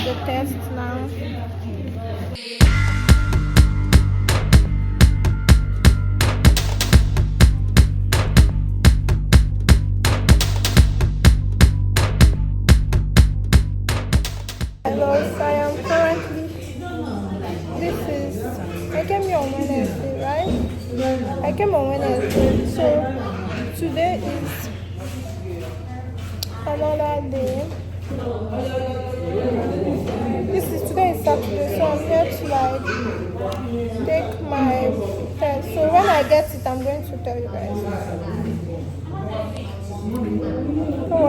the test now. Hello, so I am currently, I came here on Wednesday, right? I came on Wednesday, so today is another day. Today is Saturday, so I'm here to like take my test. So when I get it, I'm going to tell you guys. Oh,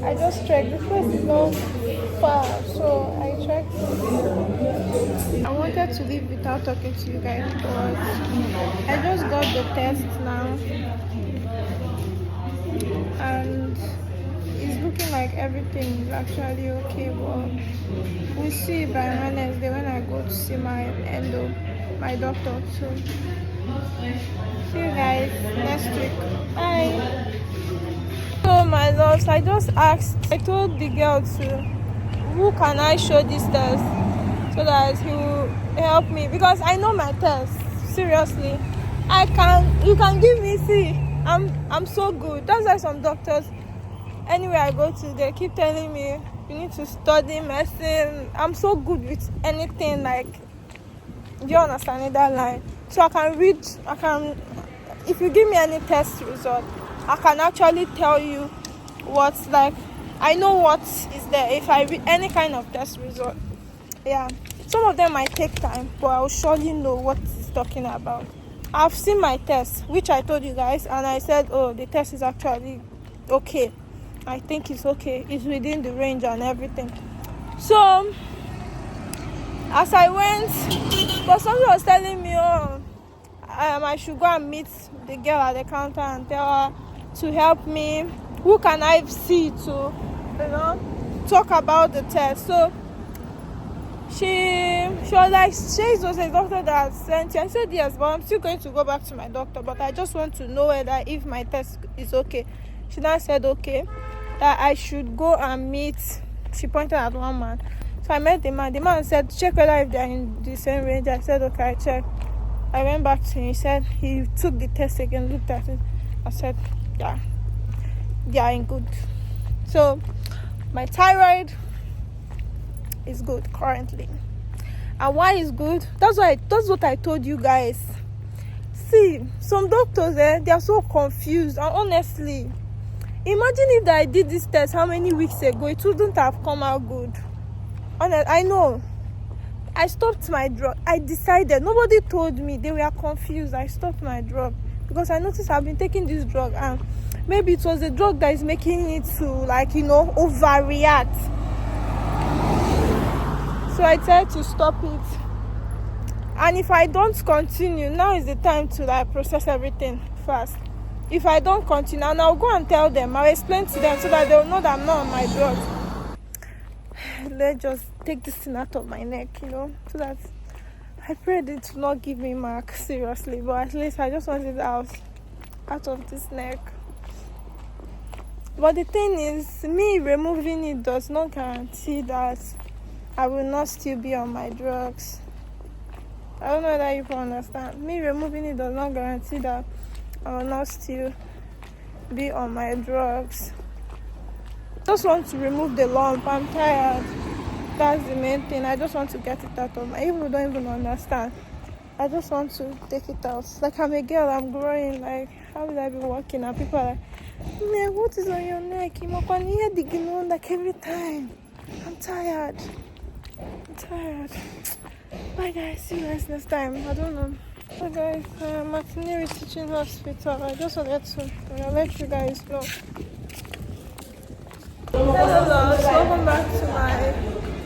I just checked. The place is not far, so I checked. I wanted to leave without talking to you guys because I just got the test now, and it's looking like everything is actually okay. But we'll see by Wednesday when I go to see my doctor. So see you guys next week. Bye. So my loves, I told the girl who can I show this test so that he will help me, because I know my test. Seriously, you can give me, see, I'm so good. That's why some doctors, anywhere I go to, they keep telling me you need to study medicine. I'm so good with anything, like, you understand that line? So I can read, if you give me any test result, I can actually tell you what's like, I know what is there if I read any kind of test result. Yeah, some of them might take time, but I'll surely know what it's talking about. I've seen my test, which I told you guys, and I said, oh, the test is actually okay. I think it's okay. It's within the range and everything. So, as I went, because somebody was telling me, I should go and meet the girl at the counter and tell her to help me. Who can I see to, talk about the test? So she was like, she was a doctor that sent you. I said yes, but I'm still going to go back to my doctor. But I just want to know whether if my test is okay. She now said okay, that I should go and meet. She pointed at one man. So I met the man. The man said check whether if they're in the same range. I said okay, I checked. I went back to him. He said he took the test again, looked at it. I said, yeah, they are in good. So my thyroid is good currently. And why is good? That's what I told you guys. See, some doctors, they are so confused. And honestly, imagine if I did this test how many weeks ago, it wouldn't have come out good. I know. I stopped my drug. I decided. Nobody told me. They were confused. I stopped my drug because I noticed I've been taking this drug, and maybe it was the drug that is making it to, overreact. So I tried to stop it. And if I don't continue, now is the time to process everything fast. If I don't continue, and I'll go and tell them, I'll explain to them so that they'll know that I'm not on my drugs. Let's just take this thing out of my neck, so that I pray it to not give me mark, seriously, but at least I just want it out of this neck. But the thing is, me removing it does not guarantee that I will not still be on my drugs. I don't know whether you can understand. Me removing it does not guarantee that I will not still be on my drugs. Just want to remove the lump. I'm tired. That's the main thing. I just want to get it out of my. People don't even understand. I just want to take it out. Like, I'm a girl. I'm growing. Like, how will I be walking? And people are like, man, what is on your neck? You can hear the gnon like every time. I'm tired. Bye guys. See you guys next time. I don't know. Bye guys. Martinez Teaching Hospital. I just wanted to let you guys know. Hello, welcome back to my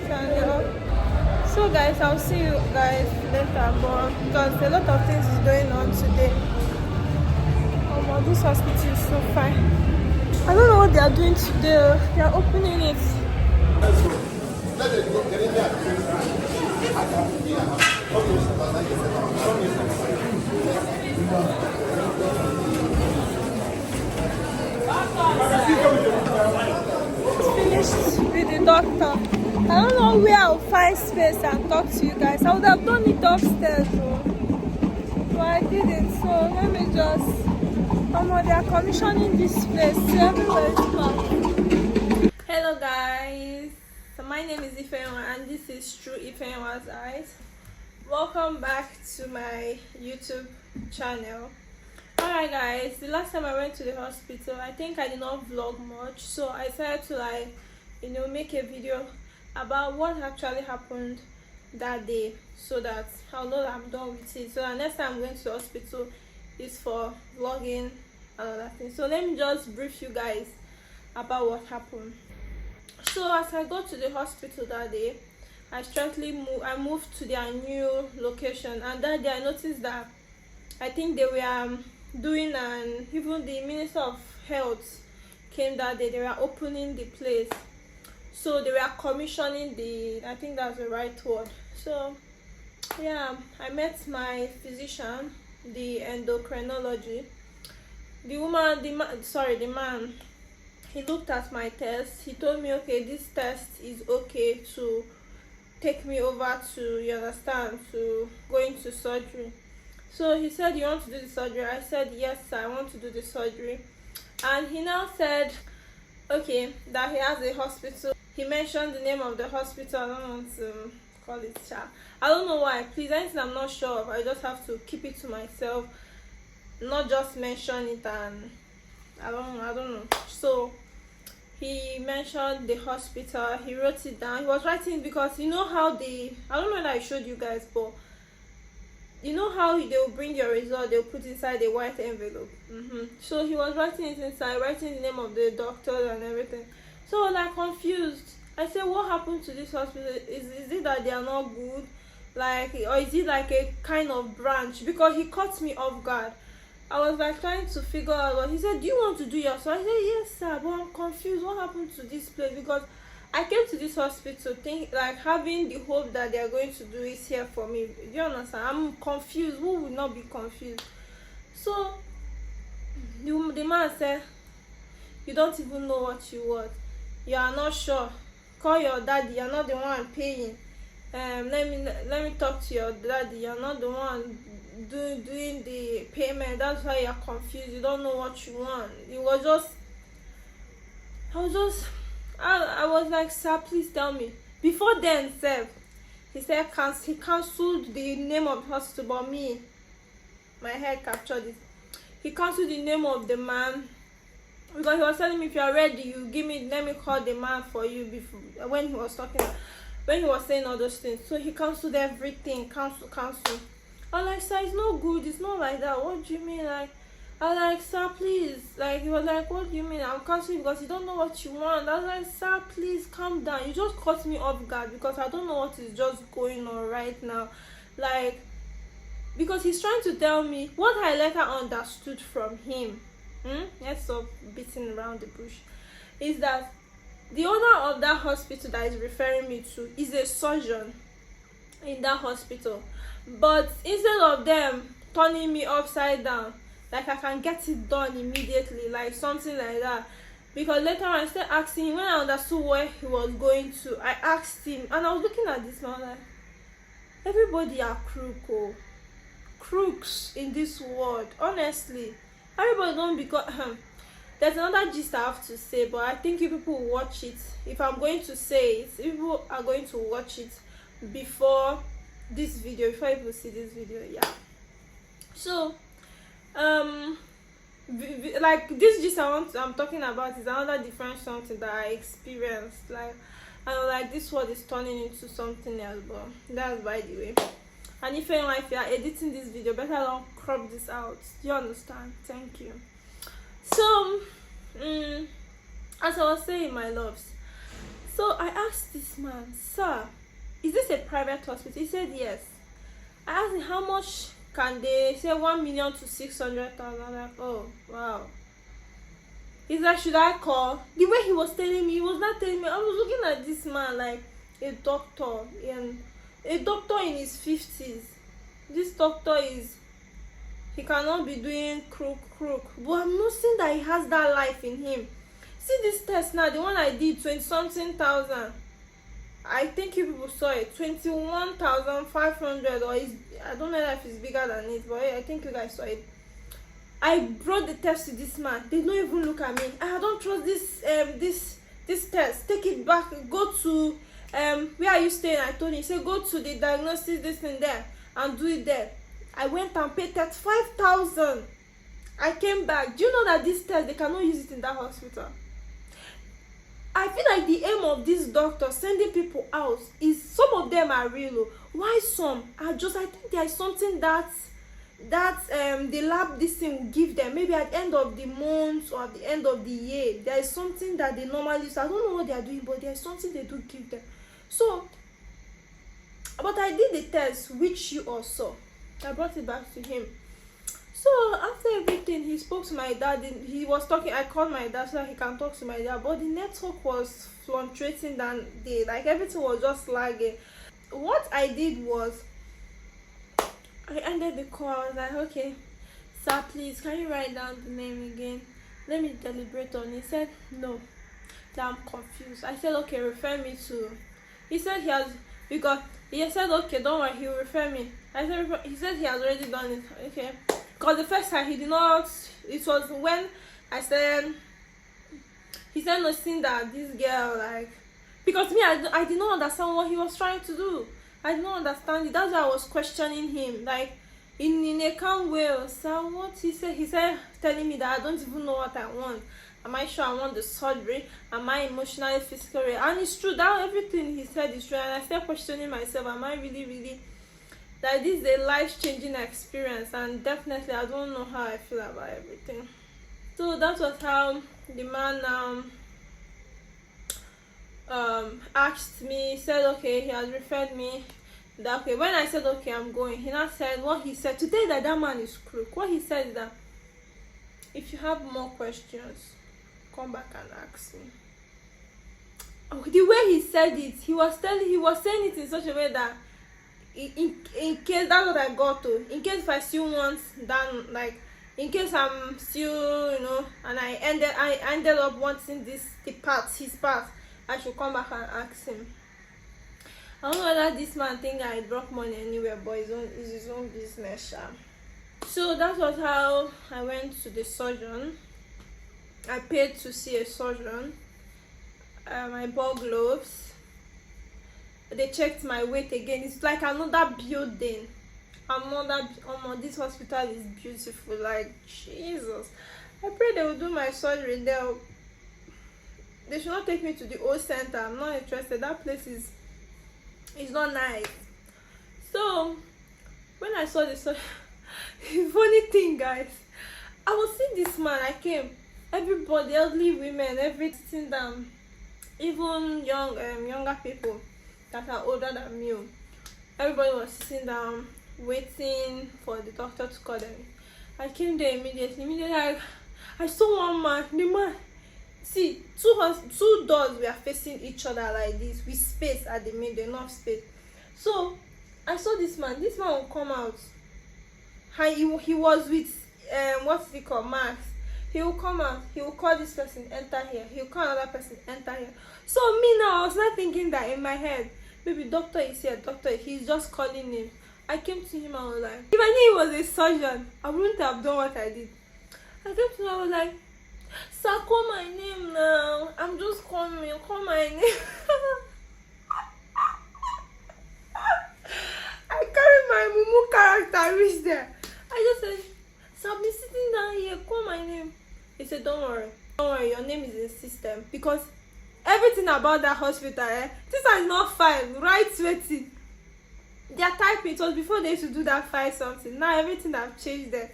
channel. So guys, I'll see you guys later, but because a lot of things is going on today. Oh, this hospital is so fine. I don't know what they are doing today. They are opening it. Finished with the doctor. I don't know where I'll find space and talk to you guys. I would have done it upstairs though, but I didn't. So let me just. They are commissioning this place. See, everywhere is packed. Hello guys. So my name is Ifeanyi and this is True Ifeanyi's Eyes. Welcome back to my YouTube channel. Alright guys, the last time I went to the hospital, I think I did not vlog much, so I decided to make a video about what actually happened that day, so that I'll know that I'm done with it. So the next time I'm going to the hospital is for vlogging and all that thing. So let me just brief you guys about what happened. So as I got to the hospital that day, I moved to their new location, and that day I noticed that I think they were doing, and even the Minister of Health came that day. They were opening the place, so they were commissioning I think that's the right word. So yeah, I met my physician, the endocrinology. The man, he looked at my test. He told me, okay, this test is okay to take me over to, you understand, to go into surgery. So he said, you want to do the surgery? I said, yes sir, I want to do the surgery. And he now said, okay, that he has a hospital. He mentioned the name of the hospital. I don't want to call it chat. I don't know why. Please, anything I'm not sure of, I just have to keep it to myself, not just mention it. And I don't know. So he mentioned the hospital. He wrote it down. He was writing because you know how I don't know that I showed you guys, but you know how they'll bring your result, they'll put inside a white envelope. So he was writing it inside, writing the name of the doctor and everything. So I was like confused. I said, what happened to this hospital? Is it that they are not good, or is it like a kind of branch? Because he caught me off guard. I was like trying to figure out what he said. Do you want to do yourself? I said, yes sir, but I'm confused. What happened to this place? Because I came to this hospital having the hope that they are going to do it here for me. Do you understand? I'm confused. Who would not be confused? So the man said, you don't even know what you want. You are not sure. Call your daddy. You're not the one paying. Let me talk to your daddy. You're not the one doing the payment. That's why you're confused. You don't know what you want. I was like, sir, please tell me. Before then, sir, he said he cancelled the name of the hospital, but me, my head captured it. He cancelled the name of the man because he was telling me, if you are ready, let me call the man for you. Before, when he was saying all those things, so he cancelled everything. Cancel. I was like, sir, it's not good. It's not like that. What do you mean? I was like, sir, please. He was like, what do you mean? I'm canceling because you don't know what you want. I was like, sir, please calm down. You just caught me off guard because I don't know what is just going on right now. Because he's trying to tell me what I later understood from him. Let's stop beating around the bush. Is that the owner of that hospital that is referring me to is a surgeon in that hospital. But instead of them turning me upside down, I can get it done immediately, something like that. Because later on I started asking him, when I understood where he was going to, I asked him, and I was looking at this man like, everybody are crooks in this world, honestly. Everybody don't, because there's another gist I have to say, but I think if people watch it, if I'm going to say it, people are going to watch it before this video, before people see this video. Yeah. So this gist I'm talking about is another different something that I experienced. This word is turning into something else, but that's by the way. And if you are editing this video, better don't crop this out. Do you understand? Thank you. So as I was saying, my loves, so I asked this man, sir, is this a private hospital? He said yes. I asked him, how much can they? Say 1 million to 600,000. I'm like, oh wow. He's like, should I call? The way he was telling me, he was not telling me. I was looking at this man like a doctor, and a doctor in his 50s. This doctor he cannot be doing crook. But I'm not saying that he has that life in him. See this test now, the one I did, 20-something thousand. I think you people saw it, 21,500, or is, I don't know if it's bigger than it, but I think you guys saw it. I brought the test to this man. They don't even look at me. I don't trust this test. Take it back. Go to where are you staying? I told him. He said go to the diagnosis this thing there and do it there. I went and paid 35,000. I came back. Do you know that this test they cannot use it in that hospital? I feel like the aim of this doctor sending people out is, some of them are real. Why some are just, I think there is something that the lab this thing will give them, maybe at the end of the month or at the end of the year. There is something that they normally use. I don't know what they are doing, but there is something they do give them. So, but I did the test, which you all saw. I brought it back to him. So after everything, he spoke to my dad. He was talking. I called my dad so that he can talk to my dad, but the network was fluctuating than day. Like everything was just lagging. What I did was, I ended the call. I was like, okay, sir, please, can you write down the name again? Let me deliberate on it. He said, no, that I'm confused. I said, okay, refer me to. He said he has, because he said, okay, don't worry, he'll refer me. I said, he said he has already done it. Okay. Because the first time he did not, it was when I said, he said nothing that this girl, like, because me, I did not understand what he was trying to do. I did not understand it. That's why I was questioning him, like, in a calm way. So what he said telling me that I don't even know what I want. Am I sure I want the surgery? Am I emotionally, physically? And it's true, that everything he said is true. And I started questioning myself, am I really, that this is a life-changing experience? And definitely I don't know how I feel about everything. So that was how the man asked me, said okay, he has referred me. That okay, when I said okay, I'm going, he now said what he said today, that man is crook. What he said is that if you have more questions, come back and ask me. Oh, the way he said it, he was saying it in such a way that in case, that's what I got to, in case if I still want that, like in case I'm still, you know, and I ended up wanting his part, I should come back and ask him. I don't know whether this man think I drop money anywhere, but it's his own business. So that was how I went to the surgeon. I paid to see a surgeon. I bought gloves. They checked my weight again. It's like another building. This hospital is beautiful. Like Jesus. I pray they will do my surgery. They should not take me to the old center. I'm not interested. That place is not nice. So when I saw this, funny thing, guys, I was seeing this man. I came, everybody, elderly women, everything down, even younger people that are older than me. Everybody was sitting down waiting for the doctor to call them. I came there immediately. I saw one man. The man, see, two doors were facing each other like this, with space at the middle, enough space. So I saw this man. This man will come out. He was with what's it called, mask. He will come out. He will call this person, enter here. He will call another person, enter here. So me now, I was not thinking that in my head, maybe doctor is here, he's just calling him. I came to him. I was like, if I knew he was a surgeon, I wouldn't have done what I did. I came to him. I was like, sir, call my name now. I'm just coming. Call my name. I carried my Mumu character, reach there. I just said, sir, I've been sitting down here. Call my name. He said, don't worry, your name is in the system. Because everything about that hospital, this is not filed, right? Waiting. They are typing. It was before they used to do that file something. Now everything have changed there.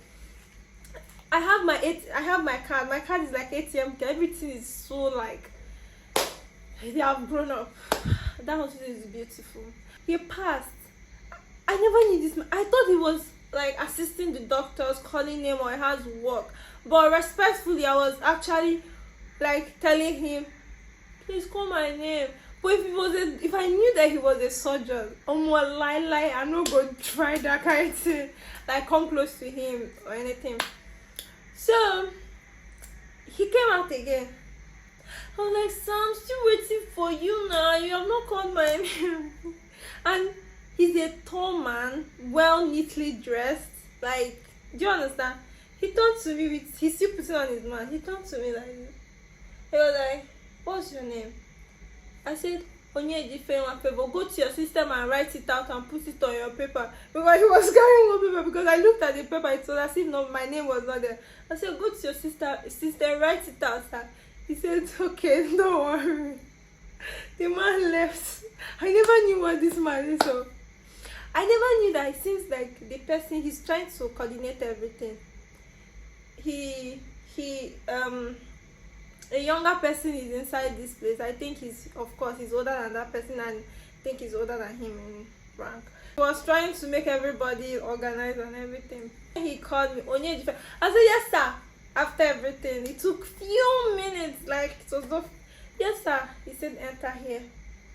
I have my card. My card is like ATM. Everything is so like, they have grown up. That hospital is beautiful. He passed. I never knew this man. I thought he was like assisting the doctors, calling him, or he has work. But respectfully, I was actually like telling him, please call my name. But if I knew that he was a surgeon, I'm more lie, I'm not going to try that kind of thing, like come close to him or anything. So he came out again. I was like, Sam, I'm still waiting for you now. You have not called my name. And he's a tall man, well neatly dressed. Like, do you understand? He turned to me with, he's still putting on his mask. He turned to me like this. He was like, what's your name? I said, Onyeji Favor, go to your system and write it out and put it on your paper. Because he was carrying one paper, because I looked at the paper, it was as if no, my name was not there. I said, go to your system, write it out, sir. He said, okay, don't worry. The man left. I never knew what this man is. So I never knew that it seems like the person, he's trying to coordinate everything. A younger person is inside this place. I think he's, of course, he's older than that person, and I think he's older than him in rank. He was trying to make everybody organized and everything. He called me, Onyeji. I said, yes, sir. After everything, it took few minutes, like it was not. Yes, sir. He said, enter here.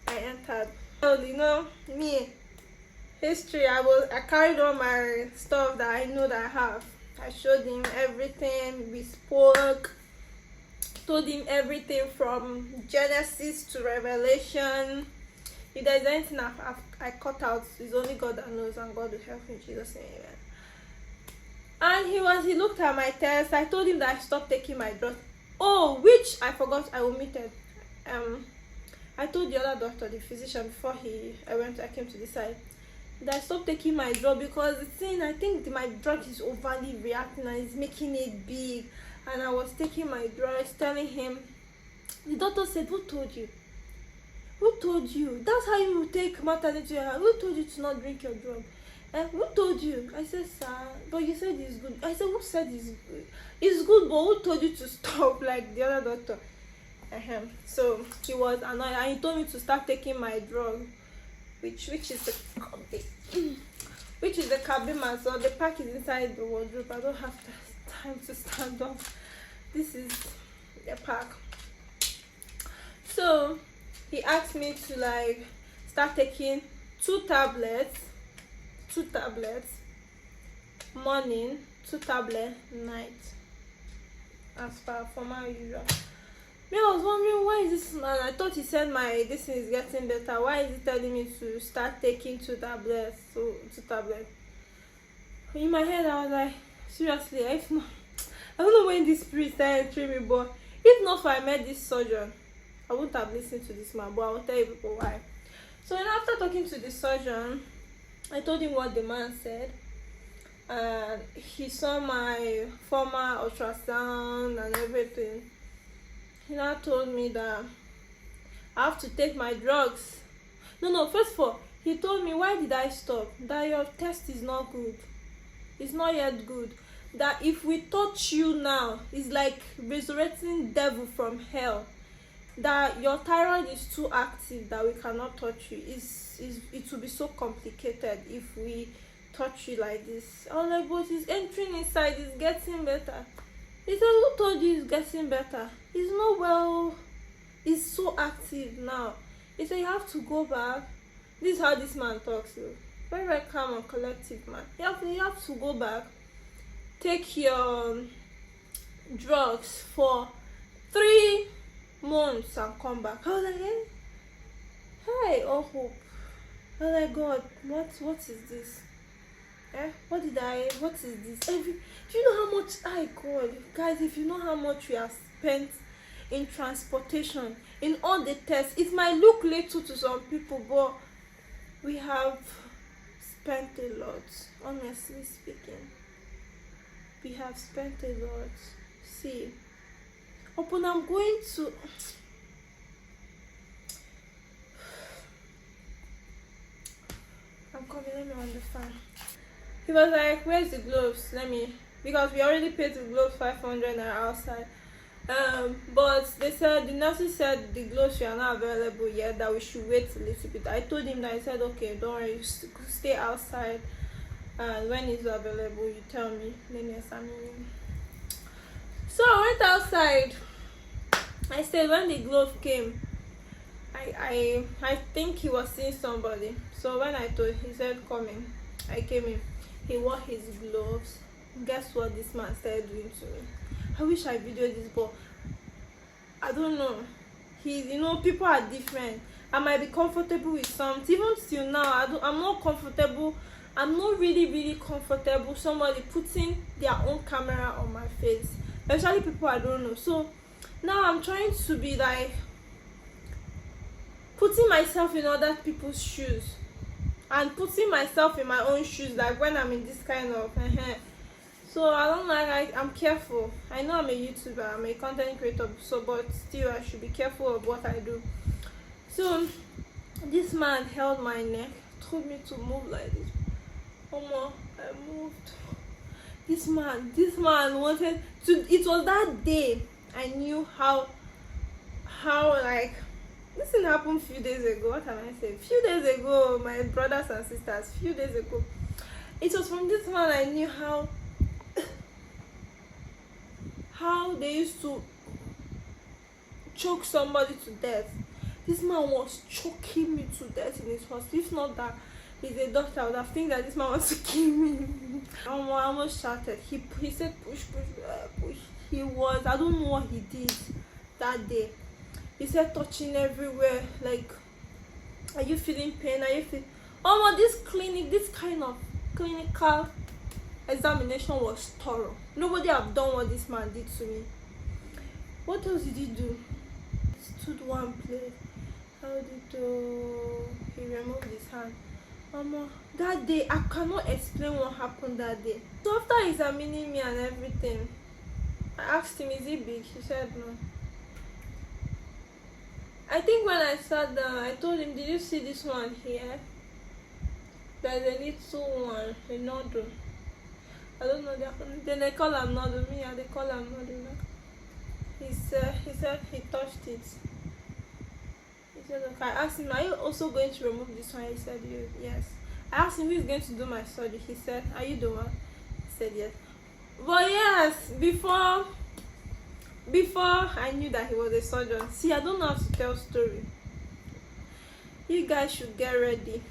I entered. So, you know, me, history. I carried all my stuff that I know that I have. I showed him everything. We spoke. Told him everything from Genesis to Revelation. If there's anything I cut out, it's only God that knows, and God will help me in Jesus' name. Amen. And he looked at my test. I told him that I stopped taking my drugs. Oh, which I forgot, I omitted. I told the other doctor, the physician, before I came to decide, that I stopped taking my drug because it's saying I think my drug is overly reacting and it's making it big. And I was taking my drugs, telling him. The doctor said, who told you? Who told you? That's how you will take maternity. Who told you to not drink your drug? Who told you? I said, sir, but you said it's good. I said, who said it's good? It's good, but who told you to stop, like the other doctor? So he was annoyed, and he told me to start taking my drug, which is the cabin. So the pack is inside the wardrobe. I don't have time to stand up. This is the pack. So he asked me to like start taking 2 tablets morning, 2 tablets night, as per former usual. Me, I was wondering, why is this man? I thought he said this is getting better. Why is he telling me to start taking 2 tablets? So 2 tablets. In my head, I was like, seriously, if not, I don't know when this spirit started entering me, but if not for I met this surgeon, I wouldn't have listened to this man. But I will tell you people why. So then after talking to the surgeon, I told him what the man said. And he saw my former ultrasound and everything. He now told me that I have to take my drugs. No, first of all, he told me, why did I stop? That your test is not good. It's not yet good. That if we touch you now, it's like resurrecting devil from hell. That your thyroid is too active that we cannot touch you. It will be so complicated if we touch you like this. I was like, but it's entering inside, it's getting better. He said, who told you it's getting better? It's not well, it's so active now. He said, you have to go back. This is how this man talks to you. Very, very calm and collective man. You have to go back, take your drugs for 3 months and come back. I was like, hey, hi, all hope. I was like, God, what is this? What is this? Do you know how much God, guys, if you know how much we have spent in transportation, in all the tests, it might look little to some people, but we have spent a lot, honestly speaking. We have spent a lot. See, open, I'm going to I'm coming, let me on the fan. He was like, where's the gloves? Because we already paid the gloves 500 naira outside. But they said, the nurses said the gloves are not available yet, that we should wait a little bit. I told him that. I said, okay, don't worry, stay outside, and when it's available, you tell me. Let me examine you. So I went outside. I said, when the glove came, I think he was seeing somebody. So when I told him, he said, come in. I came in. He wore his gloves. Guess what this man started doing to me? I wish I videoed this, but I don't know. People are different. I might be comfortable with some. Even till now, I'm not comfortable. I'm not really comfortable somebody putting their own camera on my face, especially people I don't know. So now I'm trying to be like putting myself in other people's shoes and putting myself in my own shoes, like when I'm in this kind of so I don't like, I'm careful. I know I'm a YouTuber, I'm a content creator, so but still I should be careful of what I do. So this man held my neck, told me to move like this. I moved. This man wanted to. It was that day I knew how like this thing happened few days ago. What can I say? Few days ago, my brothers and sisters. Few days ago, it was from this man I knew how they used to choke somebody to death. This man was choking me to death in his hospital. If not that he's a doctor, I would have think that this man wants to kill me. I almost shouted. He said push. He was, I don't know what he did that day. He said touching everywhere, like, are you feeling pain? Are you feeling this kind of clinical examination was thorough. Nobody have done what this man did to me. What else did he do? He stood one place. How did he removed his hand? That day I cannot explain what happened that day. So after examining me and everything, I asked him, is he big? He said no. I think when I sat down, I told him, did you see this one here? There's a little one, a noodle. I don't know, then they call him noodle. Me, they call him noodle. He said he touched it. He said, okay. I asked him, are you also going to remove this one? He said, yes. I asked him, who is going to do my surgery? He said, are you the one? He said, yes. But yes, before I knew that he was a surgeon. See, I don't know how to tell story. You guys should get ready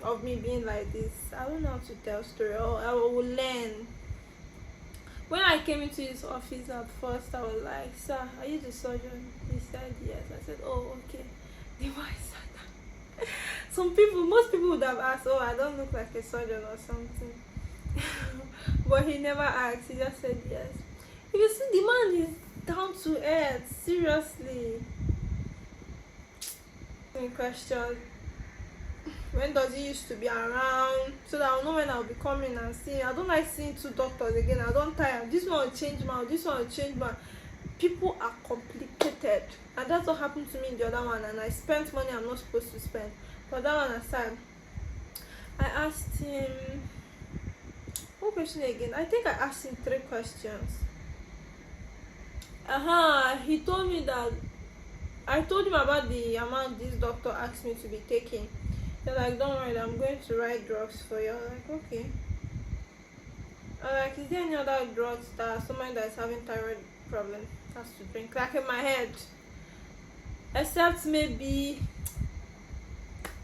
of me being like this. I don't know how to tell story. I will learn. When I came into his office at first, I was like, sir, are you the surgeon? He said yes. I said, oh, okay. Then why sat down? Most people would have asked, oh, I don't look like a surgeon or something. But he never asked. He just said yes. If you see, the man is down to earth. Seriously. Any question? When does he used to be around, so that I'll know when I'll be coming and seeing. I don't like seeing two doctors again. I don't tire. This one will change mouth, this one will change mouth. People are complicated, and that's what happened to me in the other one. And I spent money I'm not supposed to spend. But that one aside, I asked him, what question again? I think I asked him 3 questions. He told me that I told him about the amount this doctor asked me to be taking. They're like, don't worry, I'm going to write drugs for you. I'm like, okay. I'm like, is there any other drugs that somebody that is having thyroid problem has to drink? Like in my head. Except maybe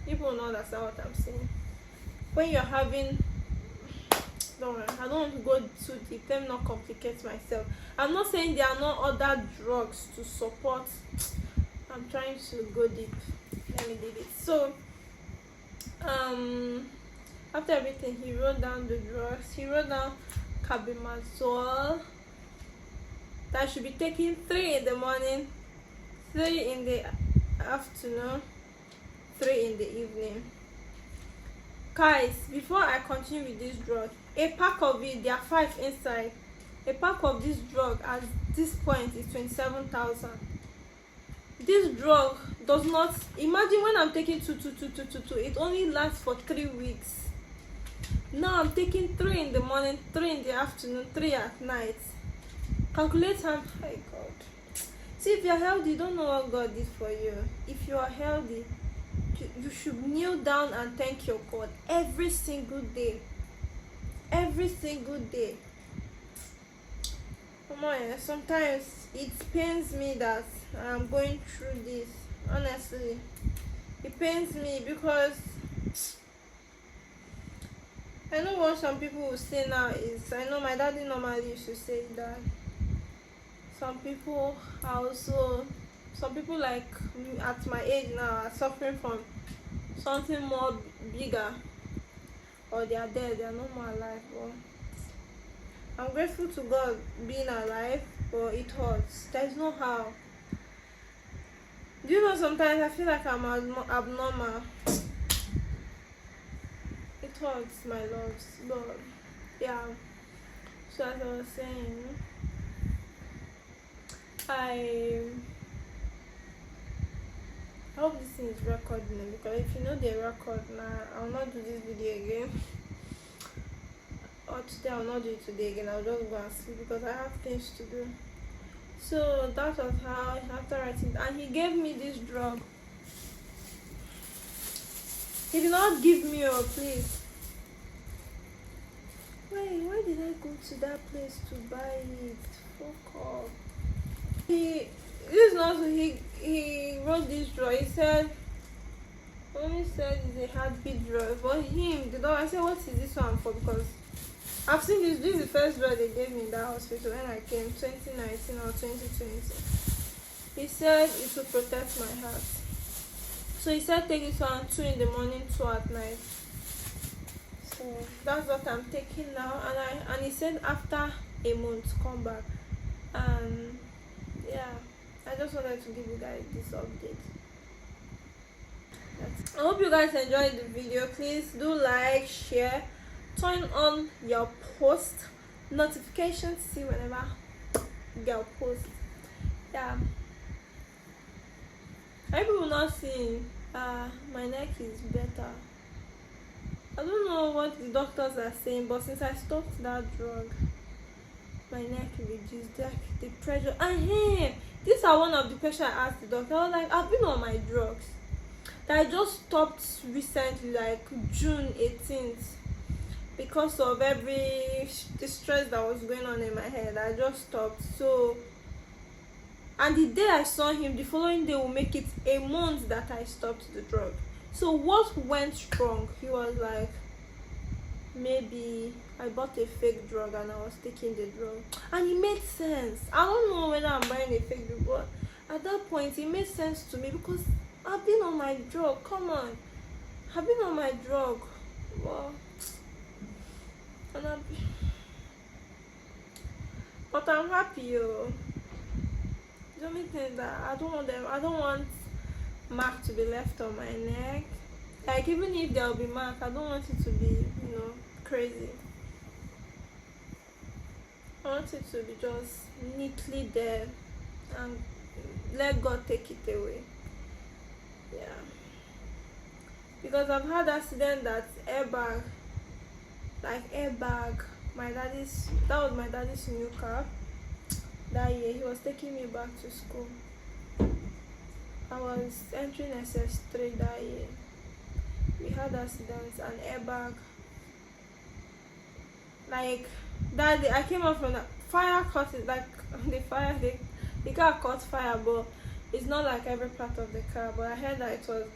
people will not understand what I'm saying. When you're having, don't worry, I don't want to go too deep. Let me not complicate myself. I'm not saying there are no other drugs to support. I'm trying to go deep. Let me leave it. So after everything, he wrote down the drugs. He wrote down carbimazole that I should be taking 3 in the morning, 3 in the afternoon, 3 in the evening. Guys, before I continue with this drug, a pack of it, there are 5 inside. A pack of this drug at this point is 27,000. This drug does not, imagine when I'm taking 2, it only lasts for 3 weeks. Now I'm taking 3 in the morning, 3 in the afternoon, 3 at night. Calculate how, my God. See, if you're healthy, you don't know what God did for you. If you are healthy, you should kneel down and thank your God every single day. Every single day. Come on, sometimes it pains me that I'm going through this. Honestly, it pains me because I know what some people will say now is, I know my daddy normally used to say that some people are also some people like at my age now are suffering from something more bigger, or they are dead, they are no more alive. But I'm grateful to God being alive, but it hurts. There's no how. Do you know, sometimes I feel like I'm abnormal. It hurts, my loves. But yeah, so as I was saying, I hope this thing is recording, because if you know the record now, I'll not do this video again. Or today, I'll not do it today again. I'll just go and sleep because I have things to do. So that was how, after writing, and he gave me this drug. He did not give me, oh please. Why did I go to that place to buy it? Fuck off. He wrote this drug. He said, only said it's a heartbeat drug. But him, the dog, I said, what is this one for? Because I've seen this. This is the first drug they gave me in that hospital when I came, 2019 or 2020. He said it will protect my heart. So he said take this one 2 in the morning, 2 at night. So that's what I'm taking now. And he said after a month come back. And yeah, I just wanted to give you guys this update. I hope you guys enjoyed the video. Please do like, share, turn on your post notifications, see whenever you get a post. Yeah, I will not see my neck is better. I don't know what the doctors are saying, but since I stopped that drug, my neck reduced, like the pressure. And hey, these are one of the questions I asked the doctor. I was like, I've been on my drugs that I just stopped recently, like June 18th, because of the stress that was going on in my head. I just stopped. So, and the day I saw him, the following day will make it a month that I stopped the drug. So what went wrong? He was like, maybe I bought a fake drug and I was taking the drug. And it made sense. I don't know whether I'm buying a fake drug, but at that point it made sense to me because I've been on my drug. Come on, I've been on my drug. Well, but I'm happy, yo. The only thing that I don't want mark to be left on my neck. Like, even if there will be mark, I don't want it to be, crazy. I want it to be just neatly there and let God take it away. Yeah, because I've had accident that airbag, that was my daddy's new car. That year he was taking me back to school. I was entering SS3 that year. We had accidents and airbag. Like that day, I came out from the fire caught it, like the car caught fire, but it's not like every part of the car. But I heard that it was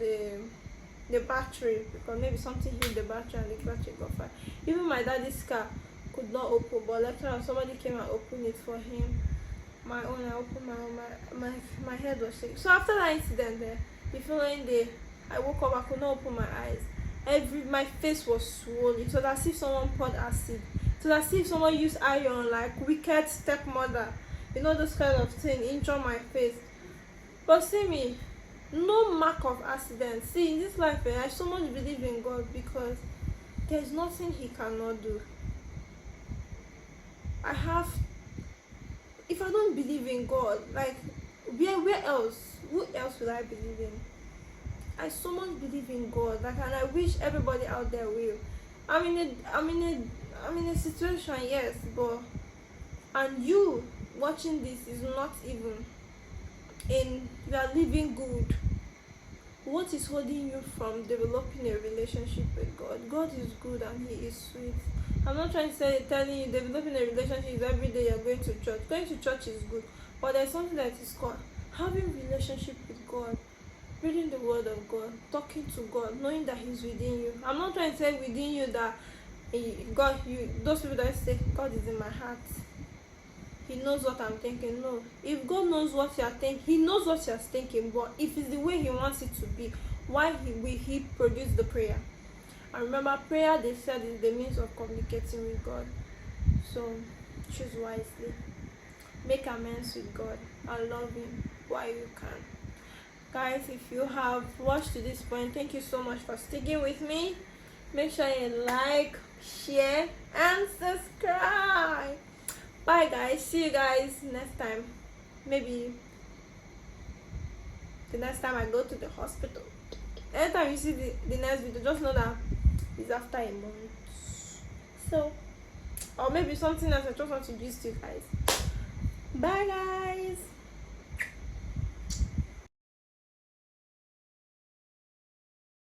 the battery, because maybe something hit the battery and the battery got fire. Even my daddy's car could not open, but later somebody came and opened it for him. My own, I opened my own. My head was sick. So after that incident there, the following day I woke up, I could not open my eyes. My face was swollen. It was as if someone poured acid. It was as if someone used iron, like wicked stepmother, those kind of thing, injure my face. But see me, no mark of accident. See, in this life, I so much believe in God, because there's nothing He cannot do. If I don't believe in God, like where else? Who else will I believe in? I so much believe in God, like, and I wish everybody out there will. I'm in a situation, yes, but and you watching this is not even you are living good. What is holding you from developing a relationship with God? God is good and He is sweet. I'm not telling you developing a relationship is every day you're going to church. Going to church is good, but there's something that is called having relationship with God, reading the Word of God, talking to God, knowing that He's within you. I'm not trying to say within you that God, those people that say God is in my heart. he knows what I'm thinking. No, if God knows what you're thinking, he knows what you're thinking, but if it's the way he wants it to be, why will he produce the prayer? And remember, prayer, they said, is the means of communicating with God. So choose wisely, make amends with God, and love him while you can. Guys, if you have watched to this point, thank you so much for sticking with me. Make sure you like, share, and subscribe. Bye guys, see you guys next time. Maybe the next time I go to the hospital. Anytime you see the next video, just know that it's after a month. So, or maybe something else I just want to use to you guys. Bye guys.